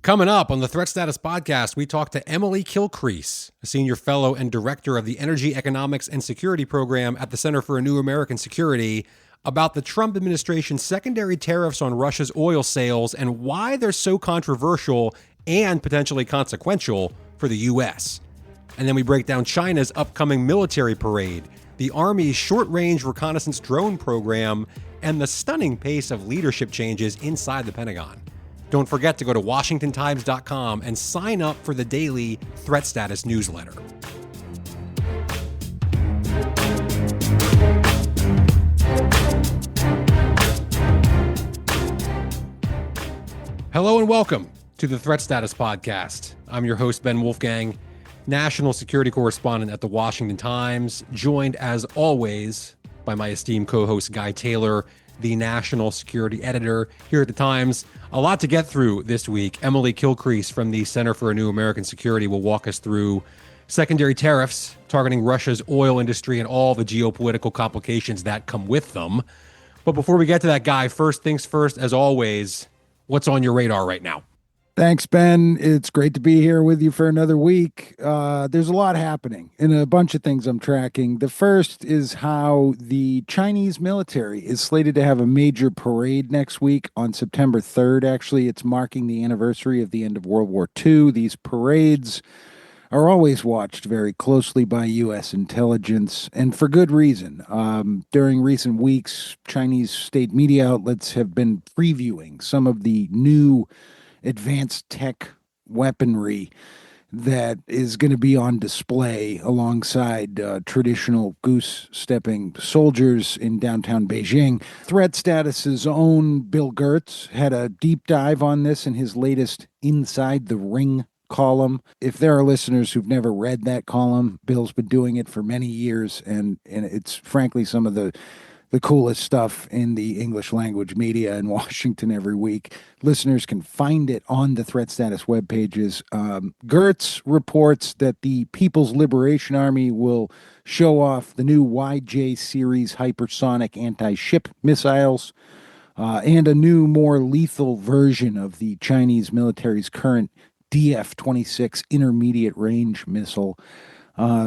Coming up on the Threat Status Podcast, we talk to Emily Kilcrease, a senior fellow and director of the Energy, Economics, and Security Program at the Center for a New American Security, about the Trump administration's secondary tariffs on Russia's oil sales and why they're so controversial and potentially consequential for the U.S. And then we break down China's upcoming military parade, the Army's short-range reconnaissance drone program, and the stunning pace of leadership changes inside the Pentagon. Don't forget to go to WashingtonTimes.com and sign up for the daily Threat Status newsletter. Hello and welcome to the Threat Status Podcast. I'm your host, Ben Wolfgang, national security correspondent at the Washington Times, joined as always by my esteemed co-host, Guy Taylor, the national security editor here at the Times. A lot to get through this week. Emily Kilcrease from the Center for a New American Security will walk us through secondary tariffs targeting Russia's oil industry and all the geopolitical complications that come with them. But before we get to that, Guy, first things first, as always, what's on your radar right now? Thanks, Ben. It's great to be here with you for another week. There's a lot happening and a bunch of things I'm tracking. The first is how the Chinese military is slated to have a major parade next week on September 3rd. Actually, it's marking the anniversary of the end of World War II. These parades are always watched very closely by U.S. intelligence, and for good reason. During recent weeks, Chinese state media outlets have been previewing some of the new advanced tech weaponry that is going to be on display alongside traditional goose-stepping soldiers in downtown Beijing. Threat Status's own Bill Gertz had a deep dive on this in his latest Inside the Ring column. If there are listeners who've never read that column, Bill's been doing it for many years, and it's frankly some of the coolest stuff in the English language media in Washington every week. Listeners can find it on the Threat Status web pages. Gertz reports that the People's Liberation Army will show off the new YJ series hypersonic anti-ship missiles and a new, more lethal version of the Chinese military's current DF-26 intermediate range missile.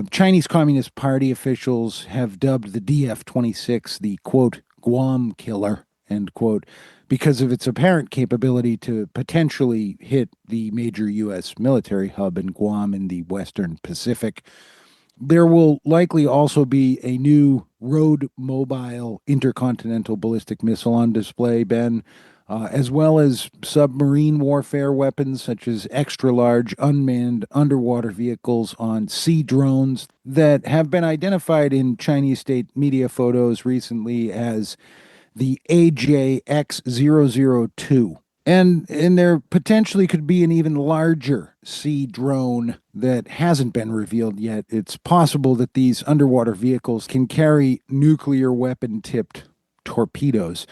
Chinese Communist Party officials have dubbed the DF-26 the, quote, Guam killer, end quote, because of its apparent capability to potentially hit the major U.S. military hub in Guam in the Western Pacific. There will likely also be a new road-mobile intercontinental ballistic missile on display, Ben, as well as submarine warfare weapons such as extra-large unmanned underwater vehicles on sea drones that have been identified in Chinese state media photos recently as the AJX-002. And there potentially could be an even larger sea drone that hasn't been revealed yet. It's possible that these underwater vehicles can carry nuclear weapon-tipped torpedoes.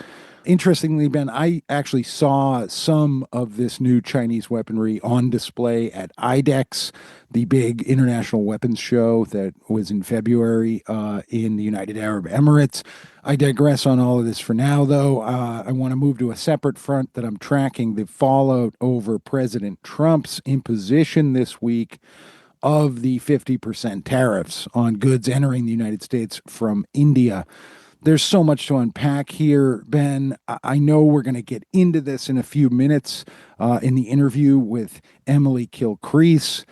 Interestingly, Ben, I actually saw some of this new Chinese weaponry on display at IDEX, the big international weapons show that was in February in the United Arab Emirates. I digress on all of this for now, though. I want to move to a separate front that I'm tracking, the fallout over President Trump's imposition this week of the 50% tariffs on goods entering the United States from India. There's so much to unpack here, Ben. I know we're going to get into this in a few minutes in the interview with Emily Kilcrease,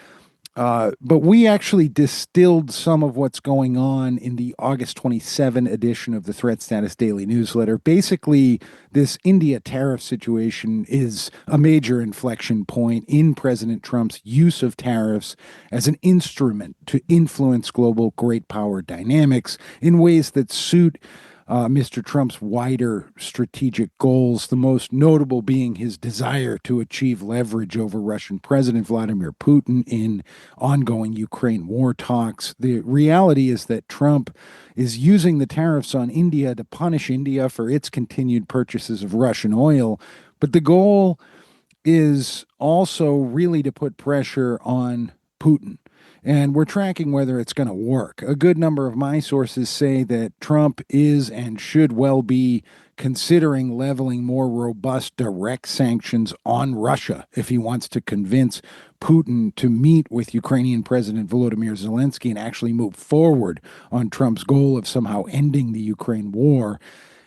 but we actually distilled some of what's going on in the August 27 edition of the Threat Status Daily newsletter. Basically, this India tariff situation is a major inflection point in President Trump's use of tariffs as an instrument to influence global great power dynamics in ways that suit Mr. Trump's wider strategic goals, the most notable being his desire to achieve leverage over Russian President Vladimir Putin in ongoing Ukraine war talks. The reality is that Trump is using the tariffs on India to punish India for its continued purchases of Russian oil, but the goal is also really to put pressure on Putin. And we're tracking whether it's going to work. A good number of my sources say that Trump is and should well be considering leveling more robust direct sanctions on Russia if he wants to convince Putin to meet with Ukrainian President Volodymyr Zelensky and actually move forward on Trump's goal of somehow ending the Ukraine war.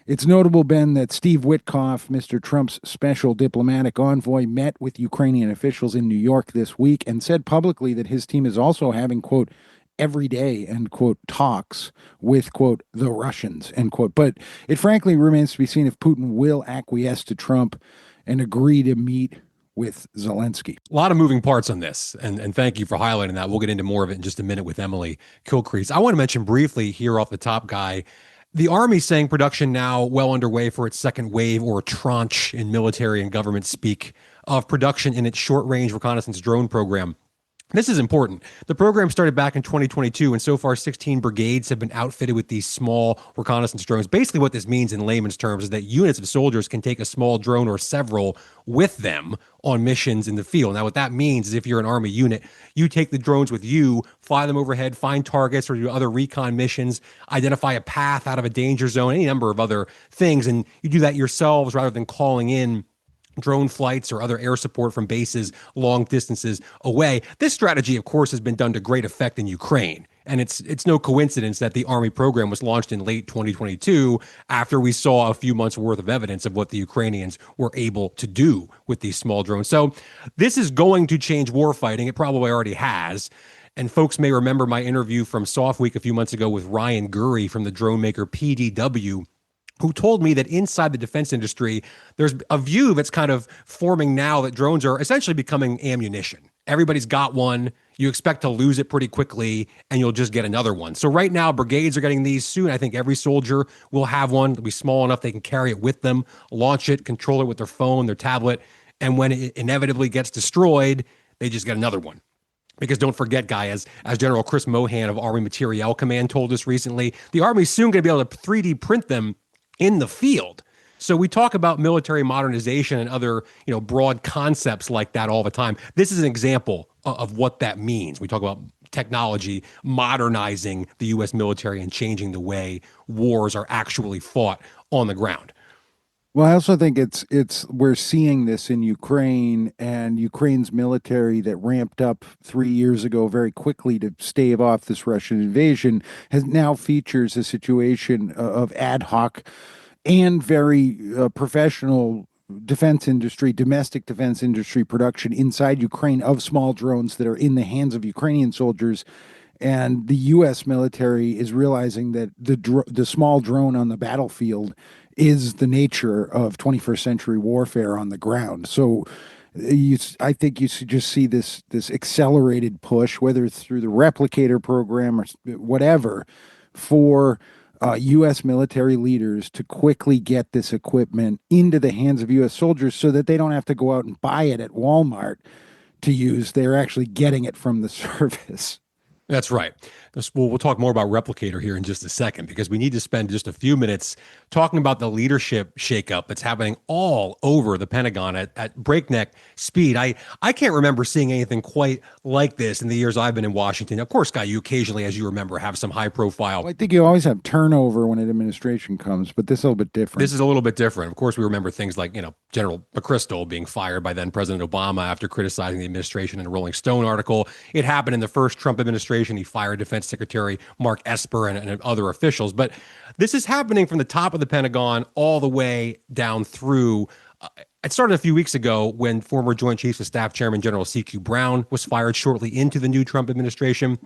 It's notable, Ben, that Steve Witkoff, Mr. Trump's special diplomatic envoy, met with Ukrainian officials in New York this week and said publicly that his team is also having, quote, every day, end quote, talks with, quote, the Russians, end quote. But it frankly remains to be seen if Putin will acquiesce to Trump and agree to meet with Zelensky. A lot of moving parts on this, and thank you for highlighting that. We'll get into more of it in just a minute with Emily Kilcrease. I want to mention briefly here off the top, Guy, the Army saying production now well underway for its second wave or tranche in military and government speak of production in its short-range reconnaissance drone program. This is important. The program started back in 2022, and so far 16 brigades have been outfitted with these small reconnaissance drones. Basically, what this means in layman's terms is that units of soldiers can take a small drone or several with them on missions in the field. Now, what that means is if you're an Army unit, you take the drones with you, fly them overhead, find targets, or do other recon missions, identify a path out of a danger zone, any number of other things, and you do that yourselves rather than calling in drone flights or other air support from bases long distances away. This strategy, of course, has been done to great effect in Ukraine. And it's no coincidence that the Army program was launched in late 2022 after we saw a few months worth of evidence of what the Ukrainians were able to do with these small drones. So this is going to change warfighting. It probably already has. And folks may remember my interview from Soft Week a few months ago with Ryan Gurry from the drone maker PDW, who told me that inside the defense industry, there's a view that's kind of forming now that drones are essentially becoming ammunition. Everybody's got one. You expect to lose it pretty quickly, and you'll just get another one. So right now, brigades are getting these soon. I think every soldier will have one. It'll be small enough they can carry it with them, launch it, control it with their phone, their tablet, and when it inevitably gets destroyed, they just get another one. Because don't forget, Guy, as General Chris Mohan of Army Materiel Command told us recently, the Army's soon going to be able to 3D print them in the field. So we talk about military modernization and other, broad concepts like that all the time. This is an example of what that means. We talk about technology modernizing the U.S. military and changing the way wars are actually fought on the ground. Well, I also think we're seeing this in Ukraine, and Ukraine's military that ramped up 3 years ago very quickly to stave off this Russian invasion has now features a situation of ad hoc and very professional defense industry, domestic defense industry production inside Ukraine of small drones that are in the hands of Ukrainian soldiers. And the U.S. military is realizing that the small drone on the battlefield is the nature of 21st century warfare on the ground. So I think you just see this accelerated push, whether it's through the replicator program or whatever, for U.S. military leaders to quickly get this equipment into the hands of U.S. soldiers so that they don't have to go out and buy it at Walmart to use. They're actually getting it from the service. That's right. We'll talk more about Replicator here in just a second, because we need to spend just a few minutes talking about the leadership shakeup that's happening all over the Pentagon at breakneck speed. I can't remember seeing anything quite like this in the years I've been in Washington. Of course, Guy, you occasionally, as you remember, have some high profile. Well, I think you always have turnover when an administration comes, but this is a little bit different. This is a little bit different. Of course, we remember things like, General McChrystal being fired by then President Obama after criticizing the administration in a Rolling Stone article. It happened in the first Trump administration. He fired Defense Secretary Mark Esper and other officials. But this is happening from the top of the Pentagon all the way down through. It started a few weeks ago when former Joint Chiefs of Staff Chairman General C.Q. Brown was fired shortly into the new Trump administration.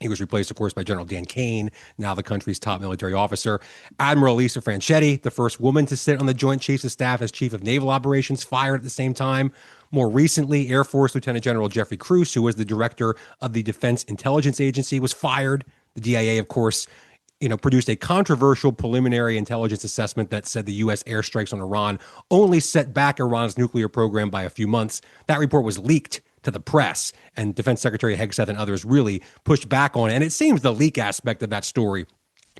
He was replaced, of course, by General Dan Kane, now the country's top military officer. Admiral Lisa Franchetti, the first woman to sit on the Joint Chiefs of Staff as Chief of Naval Operations, fired at the same time. More recently, Air Force Lieutenant General Jeffrey Cruz, who was the director of the Defense Intelligence Agency, was fired. The DIA, of course, produced a controversial preliminary intelligence assessment that said the U.S. airstrikes on Iran only set back Iran's nuclear program by a few months. That report was leaked to the press, and Defense Secretary Hegseth and others really pushed back on it. And it seems the leak aspect of that story,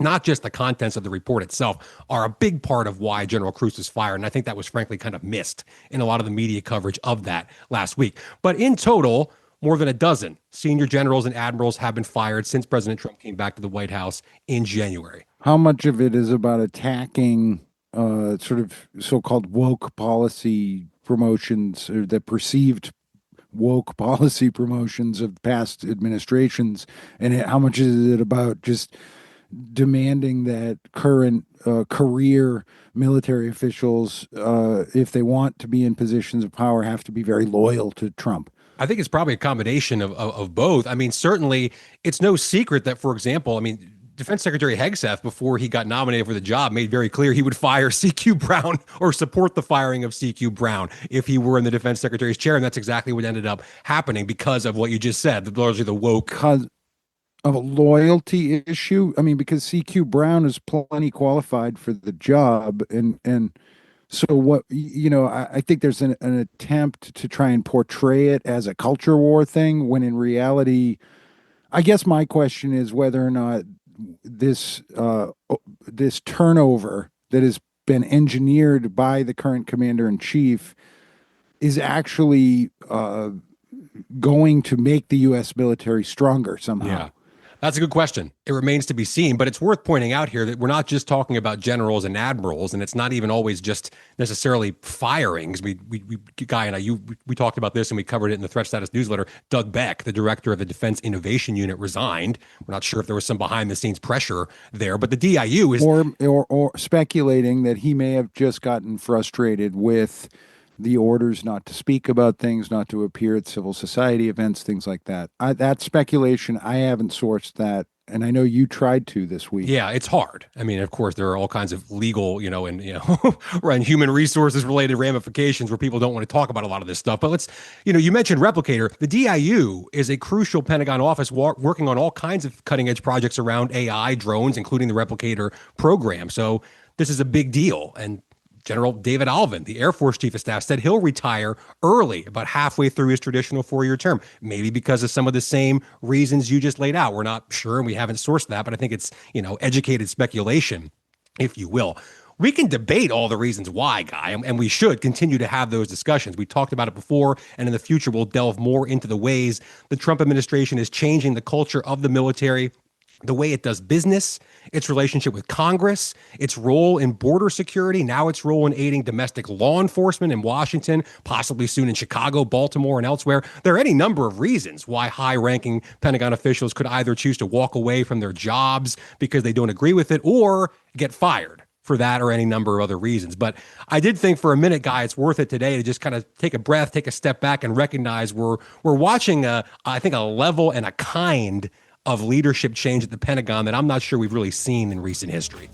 not just the contents of the report itself, are a big part of why General Cruz was fired. And I think that was frankly kind of missed in a lot of the media coverage of that last week. But in total, more than a dozen senior generals and admirals have been fired since President Trump came back to the White House in January. How much of it is about attacking sort of so-called woke policy promotions, or the perceived woke policy promotions of past administrations, and how much is it about just demanding that current career military officials, if they want to be in positions of power, have to be very loyal to Trump? I think it's probably a combination of both. I mean, certainly it's no secret that, for example, I mean, Defense Secretary Hegseth, before he got nominated for the job, made very clear he would fire CQ Brown or support the firing of CQ Brown if he were in the Defense Secretary's chair. And that's exactly what ended up happening because of what you just said, largely the woke. Because of a loyalty issue. I mean, because CQ Brown is plenty qualified for the job, and so what, I think there's an attempt to try and portray it as a culture war thing, when in reality, I guess my question is whether or not this turnover that has been engineered by the current commander in chief is actually going to make the U.S. military stronger somehow. Yeah. That's a good question. It remains to be seen, but it's worth pointing out here that we're not just talking about generals and admirals, and it's not even always just necessarily firings. Guy and we talked about this and we covered it in the Threat Status newsletter. Doug Beck, the director of the Defense Innovation Unit, resigned. We're not sure if there was some behind the scenes pressure there, but the DIU is or speculating that he may have just gotten frustrated with the orders not to speak about things, not to appear at civil society events, things like that. That's speculation. I haven't sourced that, and I know you tried to this week. Yeah, it's hard. I mean, of course, there are all kinds of legal, and human resources related ramifications where people don't want to talk about a lot of this stuff. But you mentioned Replicator. The DIU is a crucial Pentagon office working on all kinds of cutting edge projects around AI, drones, including the Replicator program. So this is a big deal. And General David Alvin, the Air Force Chief of Staff, said he'll retire early, about halfway through his traditional 4-year term, maybe because of some of the same reasons you just laid out. We're not sure, and we haven't sourced that, but I think it's, educated speculation, if you will. We can debate all the reasons why, Guy, and we should continue to have those discussions. We talked about it before, and in the future, we'll delve more into the ways the Trump administration is changing the culture of the military, the way it does business, its relationship with Congress, its role in border security, now its role in aiding domestic law enforcement in Washington, possibly soon in Chicago, Baltimore, and elsewhere. There are any number of reasons why high-ranking Pentagon officials could either choose to walk away from their jobs because they don't agree with it or get fired for that or any number of other reasons. But I did think for a minute, Guy, it's worth it today to just kind of take a breath, take a step back, and recognize we're watching, I think, a level and a kind of leadership change at the Pentagon that I'm not sure we've really seen in recent history.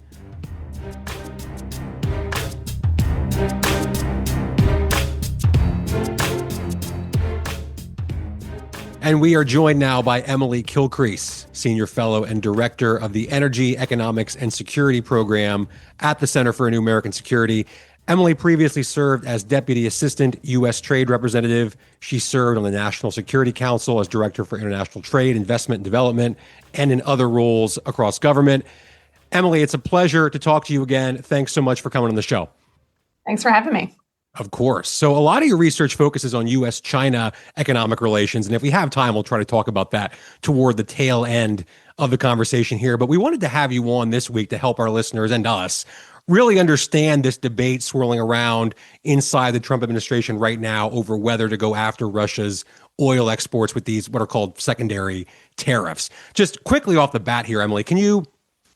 And we are joined now by Emily Kilcrease, Senior Fellow and Director of the Energy, Economics, and Security Program at the Center for a New American Security. Emily previously served as Deputy Assistant U.S. Trade Representative. She served on the National Security Council as Director for International Trade, Investment, and Development, and in other roles across government. Emily, it's a pleasure to talk to you again. Thanks so much for coming on the show. Thanks for having me. Of course. So a lot of your research focuses on U.S.-China economic relations. And if we have time, we'll try to talk about that toward the tail end of the conversation here. But we wanted to have you on this week to help our listeners and us really understand this debate swirling around inside the Trump administration right now over whether to go after Russia's oil exports with these what are called secondary tariffs. Just quickly off the bat here, Emily, can you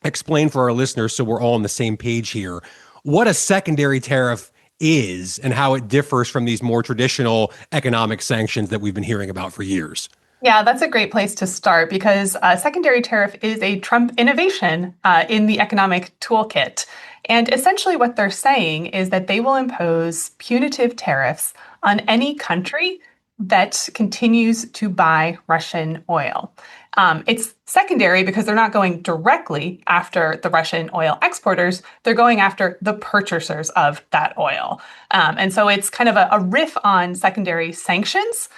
explain for our listeners, so we're all on the same page here, what a secondary tariff is and how it differs from these more traditional economic sanctions that we've been hearing about for years? Yeah, that's a great place to start because a secondary tariff is a Trump innovation in the economic toolkit. And essentially what they're saying is that they will impose punitive tariffs on any country that continues to buy Russian oil. It's secondary because they're not going directly after the Russian oil exporters. They're going after the purchasers of that oil. And so it's kind of a riff on secondary sanctions,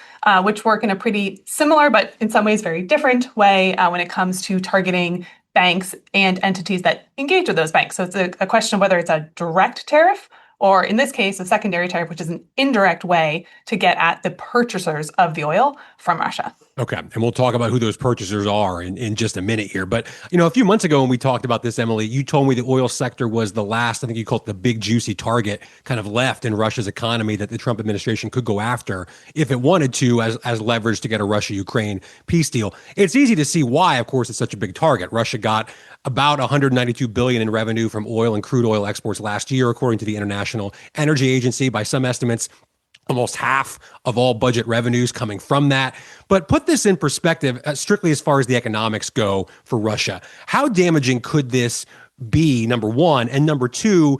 which work in a pretty similar, but in some ways very different way when it comes to targeting banks and entities that engage with those banks. So it's a question of whether it's a direct tariff or in this case, a secondary tariff, which is an indirect way to get at the purchasers of the oil from Russia. Okay. And we'll talk about who those purchasers are in just a minute here. But, a few months ago when we talked about this, Emily, you told me the oil sector was the last, I think you called it the big juicy target kind of left in Russia's economy that the Trump administration could go after if it wanted to as leverage to get a Russia-Ukraine peace deal. It's easy to see why, of course, it's such a big target. Russia got about 192 billion in revenue from oil and crude oil exports last year, according to the International Energy Agency. By some estimates, almost half of all budget revenues coming from that. But put this in perspective, strictly as far as the economics go for Russia. How damaging could this be, number one? And number two,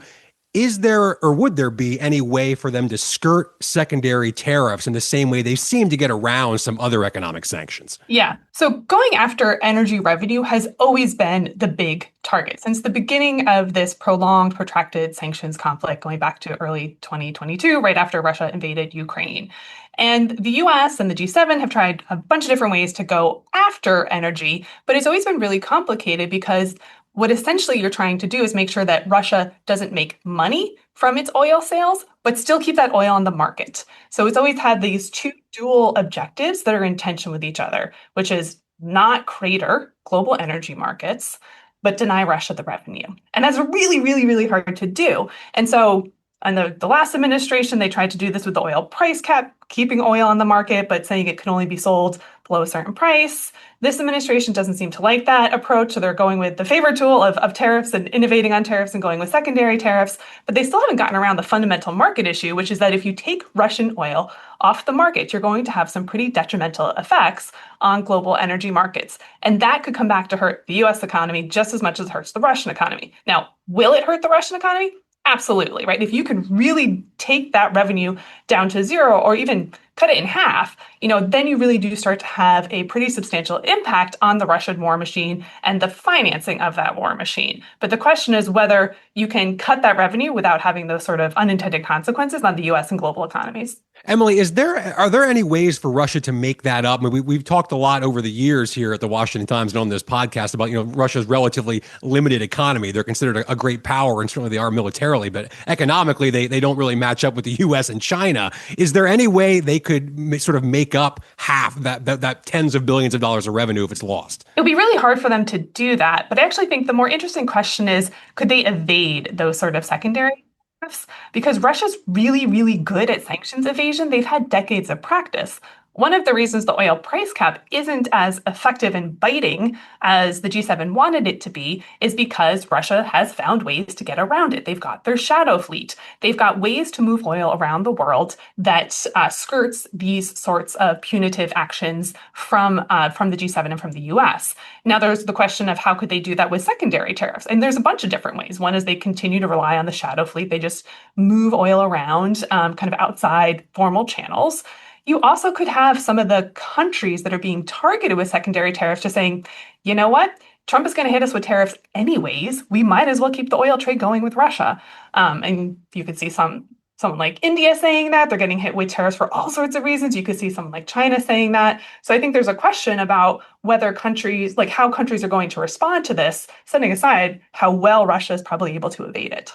is there or would there be any way for them to skirt secondary tariffs in the same way they seem to get around some other economic sanctions? Yeah. So going after energy revenue has always been the big target since the beginning of this prolonged, protracted sanctions conflict going back to early 2022, right after Russia invaded Ukraine. And the US and the G7 have tried a bunch of different ways to go after energy, but it's always been really complicated because what essentially you're trying to do is make sure that Russia doesn't make money from its oil sales, but still keep that oil on the market. So it's always had these two dual objectives that are in tension with each other, which is not crater global energy markets, but deny Russia the revenue. And that's really, really, really hard to do. And so in the last administration, they tried to do this with the oil price cap, keeping oil on the market, but saying it can only be sold below a certain price. This administration doesn't seem to like that approach, so they're going with the favorite tool of tariffs and innovating on tariffs and going with secondary tariffs, but they still haven't gotten around the fundamental market issue, which is that if you take Russian oil off the market, you're going to have some pretty detrimental effects on global energy markets. And that could come back to hurt the US economy just as much as it hurts the Russian economy. Now, will it hurt the Russian economy? Absolutely, right? If you could really take that revenue down to zero or even cut it in half, then you really do start to have a pretty substantial impact on the Russian war machine and the financing of that war machine. But the question is whether you can cut that revenue without having those sort of unintended consequences on the US and global economies. Emily, are there any ways for Russia to make that up? I mean, we've talked a lot over the years here at the Washington Times and on this podcast about, Russia's relatively limited economy. They're considered a great power, and certainly they are militarily, but economically, they don't really match up with the U.S. and China. Is there any way they could sort of make up half that tens of billions of dollars of revenue if it's lost? It would be really hard for them to do that. But I actually think the more interesting question is, could they evade those sort of secondary tariffs? Because Russia's really, really good at sanctions evasion. They've had decades of practice. One of the reasons the oil price cap isn't as effective and biting as the G7 wanted it to be is because Russia has found ways to get around it. They've got their shadow fleet. They've got ways to move oil around the world that skirts these sorts of punitive actions from the G7 and from the US. Now, there's the question of how could they do that with secondary tariffs? And there's a bunch of different ways. One is they continue to rely on the shadow fleet. They just move oil around kind of outside formal channels. You also could have some of the countries that are being targeted with secondary tariffs just saying, you know what? Trump is going to hit us with tariffs anyways. We might as well keep the oil trade going with Russia. And you could see someone like India saying that. They're getting hit with tariffs for all sorts of reasons. You could see someone like China saying that. So I think there's a question about whether countries, like how countries are going to respond to this, setting aside how well Russia is probably able to evade it.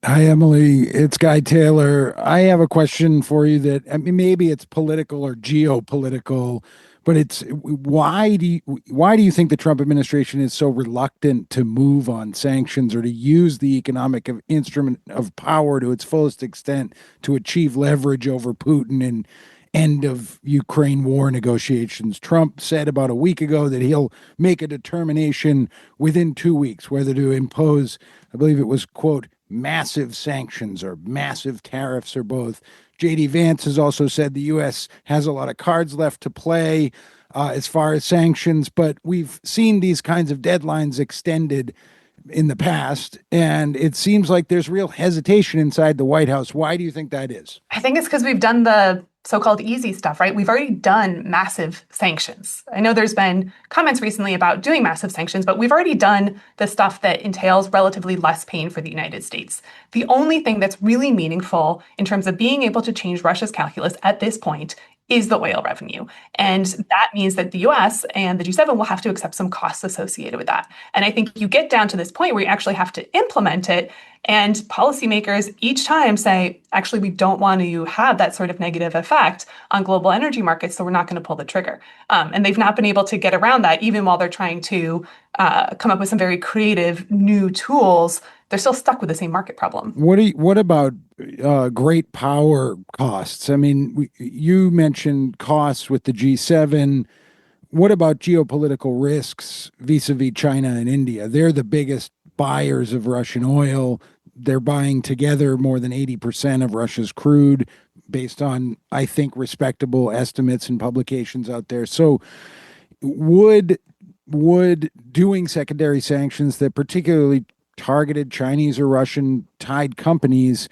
Hi, Emily. It's Guy Taylor. I have a question for you that maybe it's political or geopolitical, but it's why do you think the Trump administration is so reluctant to move on sanctions or to use the economic instrument of power to its fullest extent to achieve leverage over Putin and end of Ukraine war negotiations? Trump said about a week ago that he'll make a determination within 2 weeks whether to impose, I believe it was, quote, massive sanctions or massive tariffs or both. J.D. Vance has also said the U.S. has a lot of cards left to play as far as sanctions, but we've seen these kinds of deadlines extended in the past, and it seems like there's real hesitation inside the White House. Why do you think that is? I think it's because we've done the so-called easy stuff, right? We've already done massive sanctions. I know there's been comments recently about doing massive sanctions, but we've already done the stuff that entails relatively less pain for the United States. The only thing that's really meaningful in terms of being able to change Russia's calculus at this point is the oil revenue. And that means that the US and the G7 will have to accept some costs associated with that. And I think you get down to this point where you actually have to implement it. And policymakers each time say, actually, we don't want to have that sort of negative effect on global energy markets, so we're not going to pull the trigger. And they've not been able to get around that, even while they're trying to come up with some very creative new tools. They're still stuck with the same market problem. What about great power costs? I mean, you mentioned costs with the G7. What about geopolitical risks vis-a-vis China and India? They're the biggest buyers of Russian oil. They're buying together more than 80% of Russia's crude based on, I think, respectable estimates and publications out there. So would doing secondary sanctions that particularly targeted Chinese or Russian tied companies,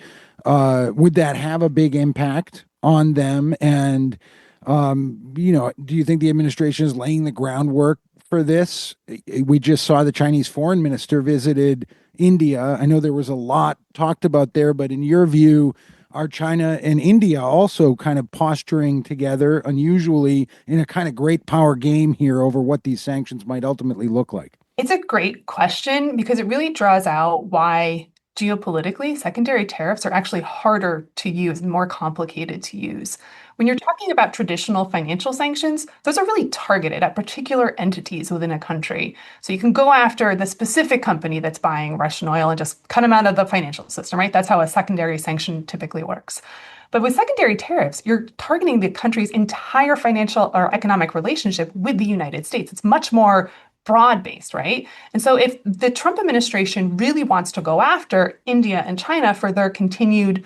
would that have a big impact on them? And do you think the administration is laying the groundwork for this? We just saw the Chinese foreign minister visited India. I know there was a lot talked about there, but in your view, are China and India also kind of posturing together unusually in a kind of great power game here over what these sanctions might ultimately look like? It's a great question because it really draws out why geopolitically secondary tariffs are actually harder to use and more complicated to use. When you're talking about traditional financial sanctions, those are really targeted at particular entities within a country. So you can go after the specific company that's buying Russian oil and just cut them out of the financial system, right? That's how a secondary sanction typically works. But with secondary tariffs, you're targeting the country's entire financial or economic relationship with the United States. It's much more broad-based, right? And so if the Trump administration really wants to go after India and China for their continued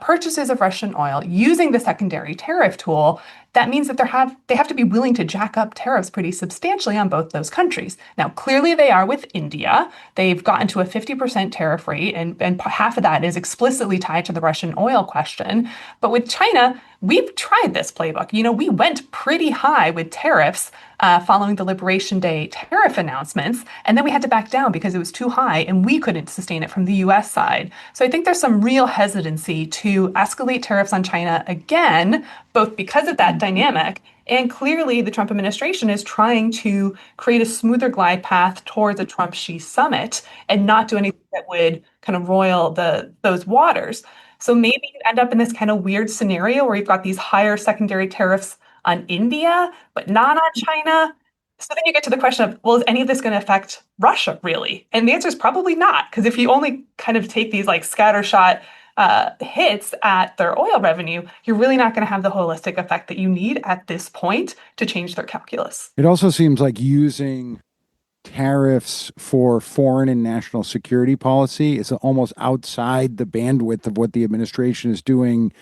purchases of Russian oil using the secondary tariff tool, that means that they have to be willing to jack up tariffs pretty substantially on both those countries. Now, clearly they are with India. They've gotten to a 50% tariff rate, and half of that is explicitly tied to the Russian oil question. But with China, we've tried this playbook. We went pretty high with tariffs following the Liberation Day tariff announcements, and then we had to back down because it was too high and we couldn't sustain it from the US side. So I think there's some real hesitancy to escalate tariffs on China again, both because of that dynamic, and clearly the Trump administration is trying to create a smoother glide path towards a Trump-Xi summit and not do anything that would kind of roil those waters. So maybe you end up in this kind of weird scenario where you've got these higher secondary tariffs on India, but not on China. So then you get to the question of, well, is any of this going to affect Russia, really? And the answer is probably not, because if you only kind of take these like scattershot hits at their oil revenue, you're really not going to have the holistic effect that you need at this point to change their calculus. It also seems like using tariffs for foreign and national security policy is almost outside the bandwidth of what the administration is doing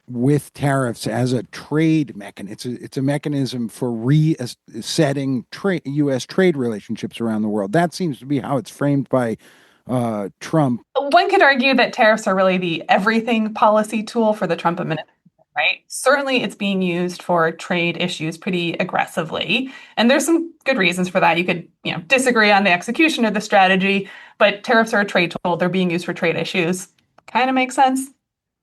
with tariffs as a trade mechanism. It's a mechanism for resetting U.S. trade relationships around the world. That seems to be how it's framed by Trump. One could argue that tariffs are really the everything policy tool for the Trump administration, right? Certainly it's being used for trade issues pretty aggressively. And there's some good reasons for that. You could, disagree on the execution of the strategy, but tariffs are a trade tool. They're being used for trade issues. Kind of makes sense.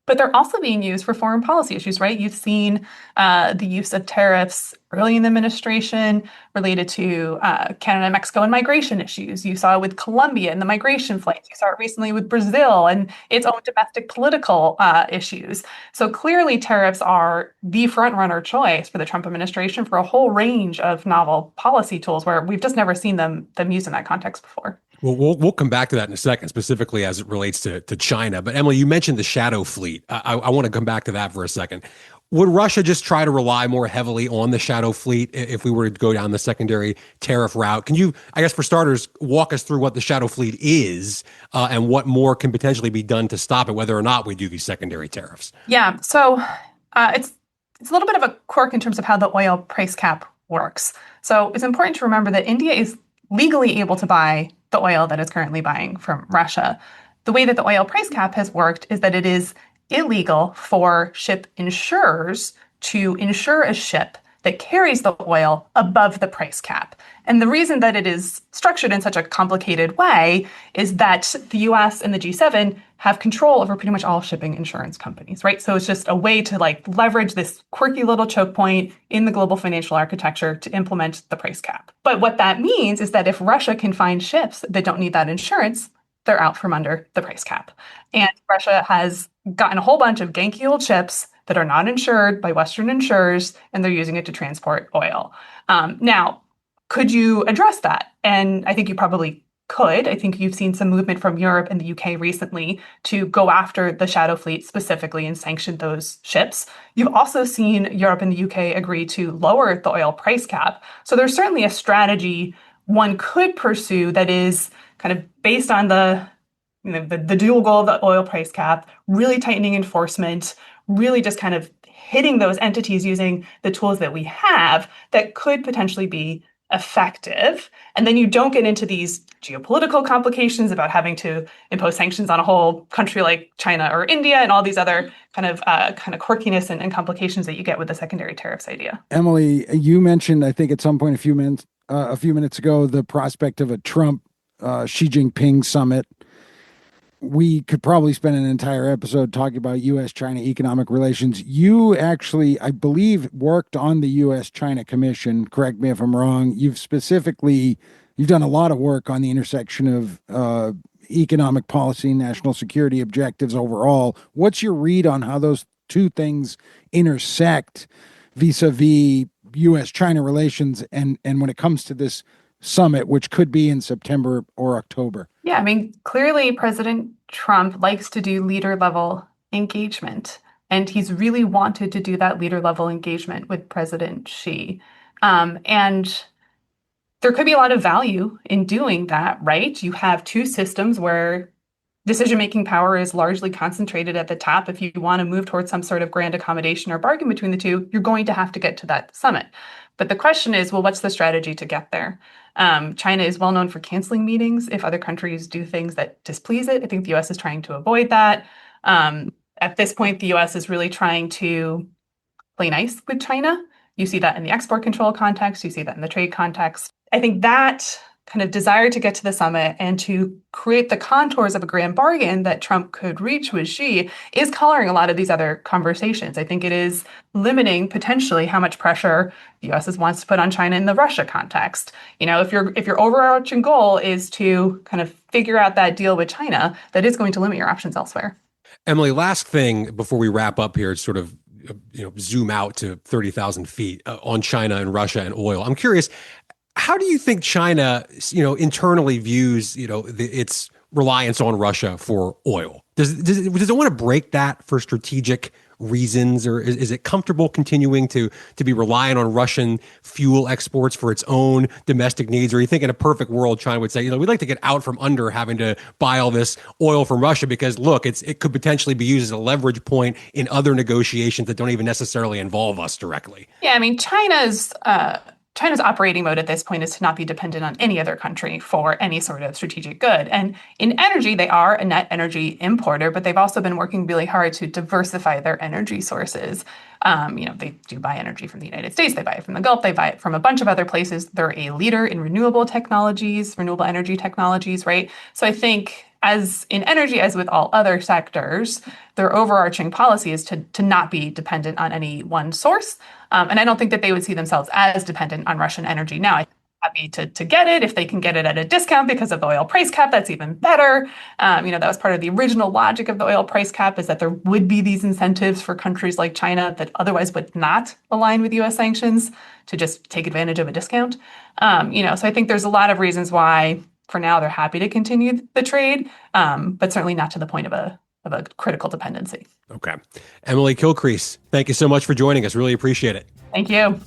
But they're also being used for foreign policy issues, right? You've seen the use of tariffs early in the administration related to Canada, Mexico, and migration issues. You saw it with Colombia and the migration flights. You saw it recently with Brazil and its own domestic political issues. So clearly tariffs are the front-runner choice for the Trump administration for a whole range of novel policy tools where we've just never seen them used in that context before. Well, we'll come back to that in a second, specifically as it relates to China. But Emily, you mentioned the shadow fleet. I want to come back to that for a second. Would Russia just try to rely more heavily on the shadow fleet if we were to go down the secondary tariff route? Can you, I guess for starters, walk us through what the shadow fleet is and what more can potentially be done to stop it, whether or not we do these secondary tariffs? Yeah, so it's a little bit of a quirk in terms of how the oil price cap works. So it's important to remember that India is legally able to buy the oil that it's currently buying from Russia. The way that the oil price cap has worked is that it is illegal for ship insurers to insure a ship that carries the oil above the price cap. And the reason that it is structured in such a complicated way is that the US and the G7 have control over pretty much all shipping insurance companies, right? So it's just a way to leverage this quirky little choke point in the global financial architecture to implement the price cap. But what that means is that if Russia can find ships that don't need that insurance, they're out from under the price cap. And Russia has gotten a whole bunch of ganky old ships that are not insured by Western insurers, and they're using it to transport oil. Now, could you address that? And I think you probably could. I think you've seen some movement from Europe and the UK recently to go after the shadow fleet specifically and sanction those ships. You've also seen Europe and the UK agree to lower the oil price cap. So there's certainly a strategy one could pursue that is kind of based on the dual goal of the oil price cap, really tightening enforcement, really just kind of hitting those entities using the tools that we have that could potentially be effective. And then you don't get into these geopolitical complications about having to impose sanctions on a whole country like China or India and all these other kind of quirkiness and complications that you get with the secondary tariffs idea. Emily, you mentioned, I think at some point a few minutes ago, the prospect of a Trump Xi Jinping summit. We could probably spend an entire episode talking about U.S.-China economic relations. You actually, I believe, worked on the U.S.-China Commission. Correct me if I'm wrong. You've done a lot of work on the intersection of economic policy and national security objectives overall. What's your read on how those two things intersect vis-a-vis U.S.-China relations and when it comes to this summit, which could be in September or October? Yeah, I mean, clearly President Trump likes to do leader-level engagement, and he's really wanted to do that leader-level engagement with President Xi. And there could be a lot of value in doing that, right? You have two systems where decision-making power is largely concentrated at the top. If you want to move towards some sort of grand accommodation or bargain between the two, you're going to have to get to that summit. But the question is, well, what's the strategy to get there? China is well known for canceling meetings if other countries do things that displease it. I think the US is trying to avoid that. At this point, the US is really trying to play nice with China. You see that in the export control context. You see that in the trade context. I think that kind of desire to get to the summit and to create the contours of a grand bargain that Trump could reach with Xi is coloring a lot of these other conversations. I think it is limiting potentially how much pressure the US wants to put on China in the Russia context. You know, if your overarching goal is to kind of figure out that deal with China, that is going to limit your options elsewhere. Emily, last thing before we wrap up here, sort of zoom out to 30,000 feet on China and Russia and oil. I'm curious, how do you think China, internally views, its reliance on Russia for oil? Does it want to break that for strategic reasons, or is it comfortable continuing to be reliant on Russian fuel exports for its own domestic needs? Or you think in a perfect world, China would say, we'd like to get out from under having to buy all this oil from Russia because, look, it could potentially be used as a leverage point in other negotiations that don't even necessarily involve us directly. Yeah, I mean, China's operating mode at this point is to not be dependent on any other country for any sort of strategic good. And in energy, they are a net energy importer, but they've also been working really hard to diversify their energy sources. They do buy energy from the United States, they buy it from the Gulf, they buy it from a bunch of other places. They're a leader in renewable energy technologies, right? So I think as in energy, as with all other sectors, their overarching policy is to not be dependent on any one source. And I don't think that they would see themselves as dependent on Russian energy now. I'm happy to get it if they can get it at a discount because of the oil price cap. That's even better. That was part of the original logic of the oil price cap, is that there would be these incentives for countries like China that otherwise would not align with U.S. sanctions to just take advantage of a discount. So I think there's a lot of reasons why, for now, they're happy to continue the trade, but certainly not to the point of a critical dependency. Okay. Emily Kilcrease, thank you so much for joining us. Really appreciate it. Thank you.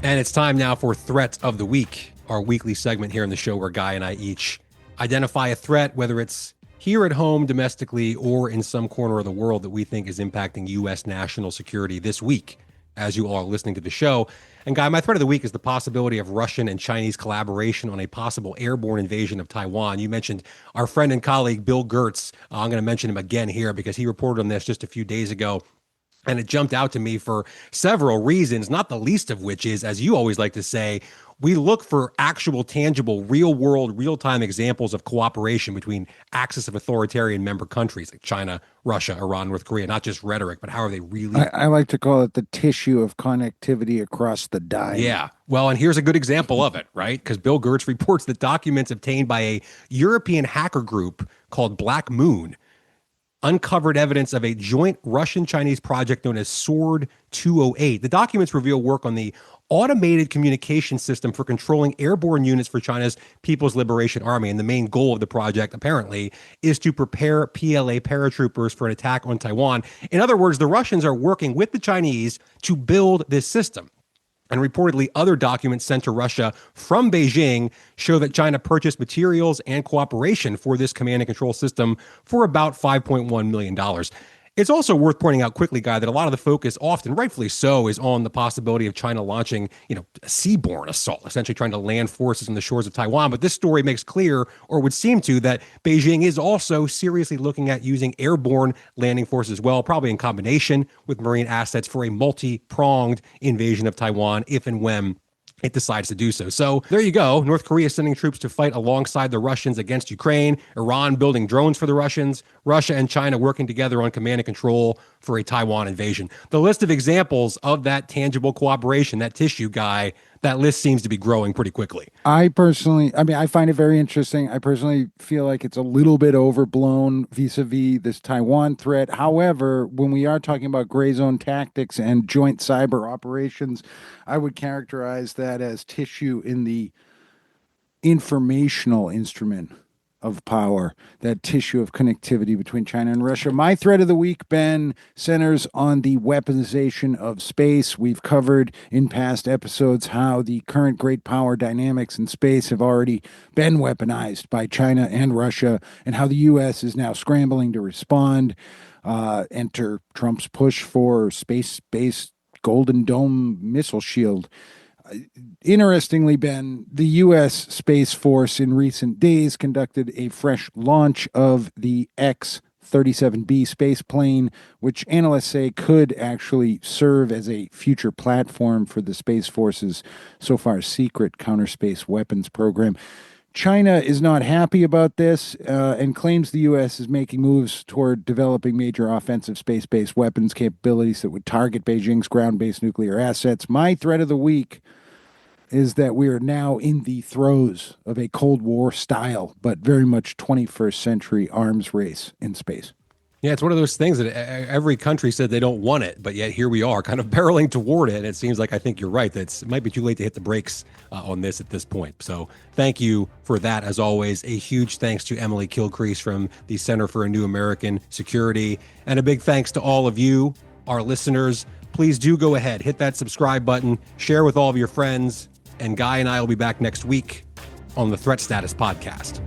And it's time now for Threat of the Week, our weekly segment here in the show where Guy and I each identify a threat, whether it's here at home, domestically, or in some corner of the world that we think is impacting U.S. national security this week as you all are listening to the show. And Guy, my threat of the week is the possibility of Russian and Chinese collaboration on a possible airborne invasion of Taiwan. You mentioned our friend and colleague, Bill Gertz. I'm going to mention him again here because he reported on this just a few days ago. And it jumped out to me for several reasons, not the least of which is, as you always like to say, we look for actual, tangible, real-world, real-time examples of cooperation between axis of authoritarian member countries like China, Russia, Iran, North Korea, not just rhetoric, but how are they really... I like to call it the tissue of connectivity across the dime. Yeah. Well, and here's a good example of it, right? Because Bill Gertz reports that documents obtained by a European hacker group called Black Moon uncovered evidence of a joint Russian-Chinese project known as Sword 208. The documents reveal work on the automated communication system for controlling airborne units for China's People's Liberation Army. And the main goal of the project, apparently, is to prepare PLA paratroopers for an attack on Taiwan. In other words, the Russians are working with the Chinese to build this system. And reportedly, other documents sent to Russia from Beijing show that China purchased materials and cooperation for this command and control system for about $5.1 million. It's also worth pointing out quickly, Guy, that a lot of the focus, often rightfully so, is on the possibility of China launching, a seaborne assault, essentially trying to land forces on the shores of Taiwan. But this story makes clear, or would seem to, that Beijing is also seriously looking at using airborne landing forces as well, probably in combination with marine assets for a multi-pronged invasion of Taiwan, if and when it decides to do so. So there you go. North Korea sending troops to fight alongside the Russians against Ukraine, Iran building drones for the Russians, Russia and China working together on command and control for a Taiwan invasion. The list of examples of that tangible cooperation, that tissue, Guy, that list seems to be growing pretty quickly. I find it very interesting. I personally feel like it's a little bit overblown vis-a-vis this Taiwan threat. However, when we are talking about gray zone tactics and joint cyber operations, I would characterize that as tissue in the informational instrument of power, that tissue of connectivity between China and Russia. My thread of the week, Ben, centers on the weaponization of space. We've covered in past episodes how the current great power dynamics in space have already been weaponized by China and Russia, and how the U.S. is now scrambling to respond. Enter Trump's push for space-based Golden Dome missile shield. Interestingly, Ben, the U.S. Space Force in recent days conducted a fresh launch of the X-37B space plane, which analysts say could actually serve as a future platform for the Space Force's so far secret counterspace weapons program. China is not happy about this and claims the U.S. is making moves toward developing major offensive space-based weapons capabilities that would target Beijing's ground-based nuclear assets. My threat of the week is that we are now in the throes of a Cold War style, but very much 21st century arms race in space. Yeah, it's one of those things that every country said they don't want it, but yet here we are kind of barreling toward it. And it seems like, I think you're right, that it might be too late to hit the brakes on this at this point. So thank you for that. As always, a huge thanks to Emily Kilcrease from the Center for a New American Security. And a big thanks to all of you, our listeners. Please do go ahead, hit that subscribe button, share with all of your friends. And Guy and I will be back next week on the Threat Status Podcast.